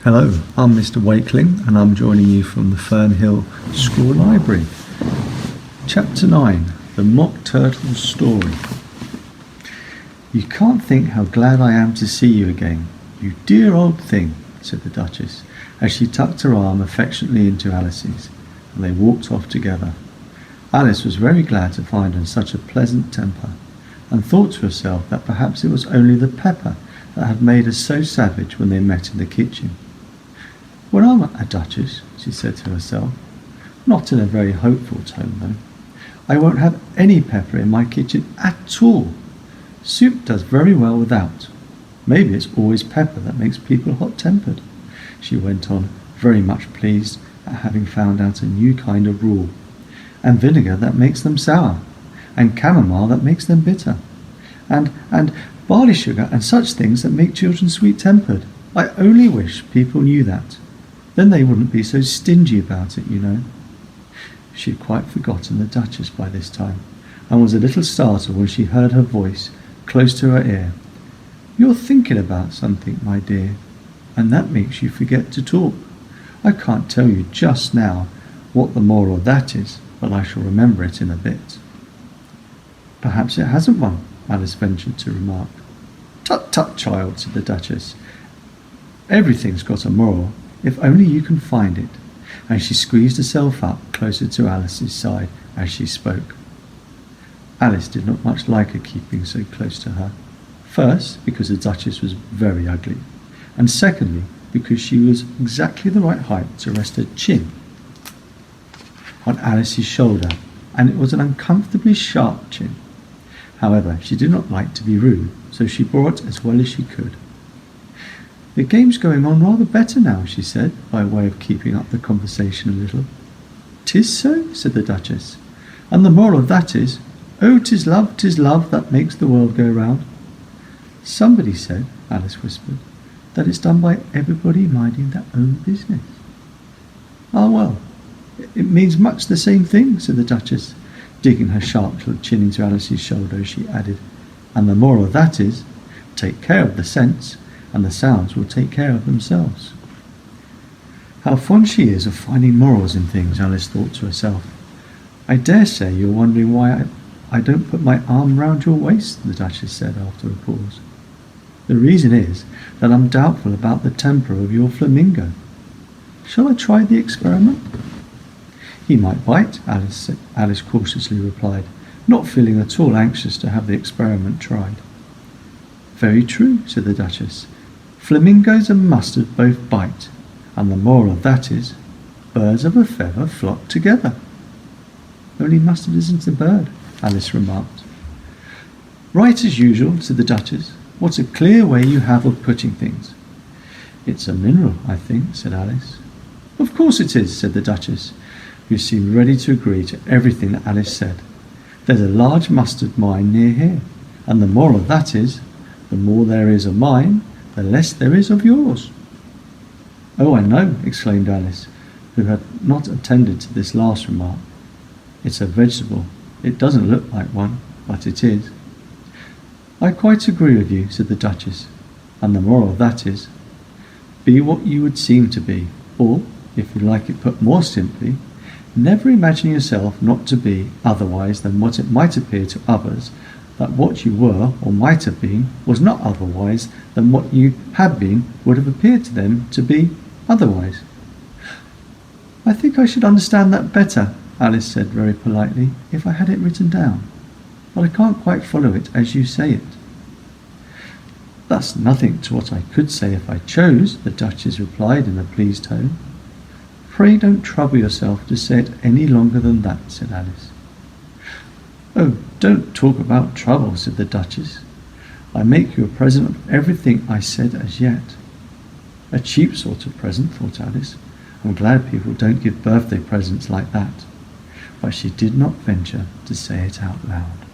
Hello, I'm Mr. Wakeling and I'm joining you from the Fearnhill School Library. Chapter 9, The Mock Turtle's Story. "You can't think how glad I am to see you again, you dear old thing," said the Duchess, as she tucked her arm affectionately into Alice's, and they walked off together. Alice was very glad to find her in such a pleasant temper, and thought to herself that perhaps it was only the pepper that had made her so savage when they met in the kitchen. "When I'm a Duchess," she said to herself, not in a very hopeful tone though, "I won't have any pepper in my kitchen at all. Soup does very well without. Maybe it's always pepper that makes people hot-tempered," she went on, very much pleased at having found out a new kind of rule. "And vinegar that makes them sour, and chamomile that makes them bitter, and barley sugar and such things that make children sweet-tempered. I only wish people knew that. Then they wouldn't be so stingy about it, you know." She had quite forgotten the Duchess by this time, and was a little startled when she heard her voice close to her ear. "You're thinking about something, my dear, and that makes you forget to talk. I can't tell you just now what the moral of that is, but I shall remember it in a bit." "Perhaps it hasn't one," Alice ventured to remark. "Tut, tut, child," said the Duchess. "Everything's got a moral, if only you can find it," and she squeezed herself up closer to Alice's side as she spoke. Alice did not much like her keeping so close to her. First, because the Duchess was very ugly, and secondly, because she was exactly the right height to rest her chin on Alice's shoulder, and it was an uncomfortably sharp chin. However, she did not like to be rude, so she bore it as well as she could. "The game's going on rather better now," she said, by way of keeping up the conversation a little. "'Tis so," said the Duchess, "and the moral of that is, 'Oh, 'tis love that makes the world go round.'" "Somebody said," Alice whispered, "that it's done by everybody minding their own business." "Ah, well, it means much the same thing," said the Duchess, digging her sharp little chin into Alice's shoulder as she added, "and the moral of that is, take care of the scents, and the sounds will take care of themselves." How fond she is of finding morals in things, Alice thought to herself. "I dare say you're wondering why I don't put my arm round your waist," the Duchess said after a pause. "The reason is that I'm doubtful about the temper of your flamingo. Shall I try the experiment?" "He might bite," Alice cautiously replied, not feeling at all anxious to have the experiment tried. "Very true," said the Duchess. "Flamingos and mustard both bite, and the moral of that is, birds of a feather flock together." "Only mustard isn't a bird," Alice remarked. "Right as usual," said the Duchess. "What a clear way you have of putting things." "It's a mineral, I think," said Alice. "Of course it is," said the Duchess, who seemed ready to agree to everything that Alice said. "There's a large mustard mine near here, and the moral of that is, the more there is of mine, the less there is of yours." "Oh, I know," exclaimed Alice, who had not attended to this last remark. "It's a vegetable. It doesn't look like one, but it is." "I quite agree with you," said the Duchess, "and the moral of that is, be what you would seem to be, or, if you like it put more simply, never imagine yourself not to be otherwise than what it might appear to others that what you were or might have been was not otherwise than what you had been would have appeared to them to be otherwise." "I think I should understand that better," Alice said very politely, "if I had it written down, but I can't quite follow it as you say it." "That's nothing to what I could say if I chose," the Duchess replied in a pleased tone. "Pray don't trouble yourself to say it any longer than that," said Alice. "Oh, don't talk about trouble," said the Duchess. "I make you a present of everything I said as yet." A cheap sort of present, thought Alice. I'm glad people don't give birthday presents like that. But she did not venture to say it out loud.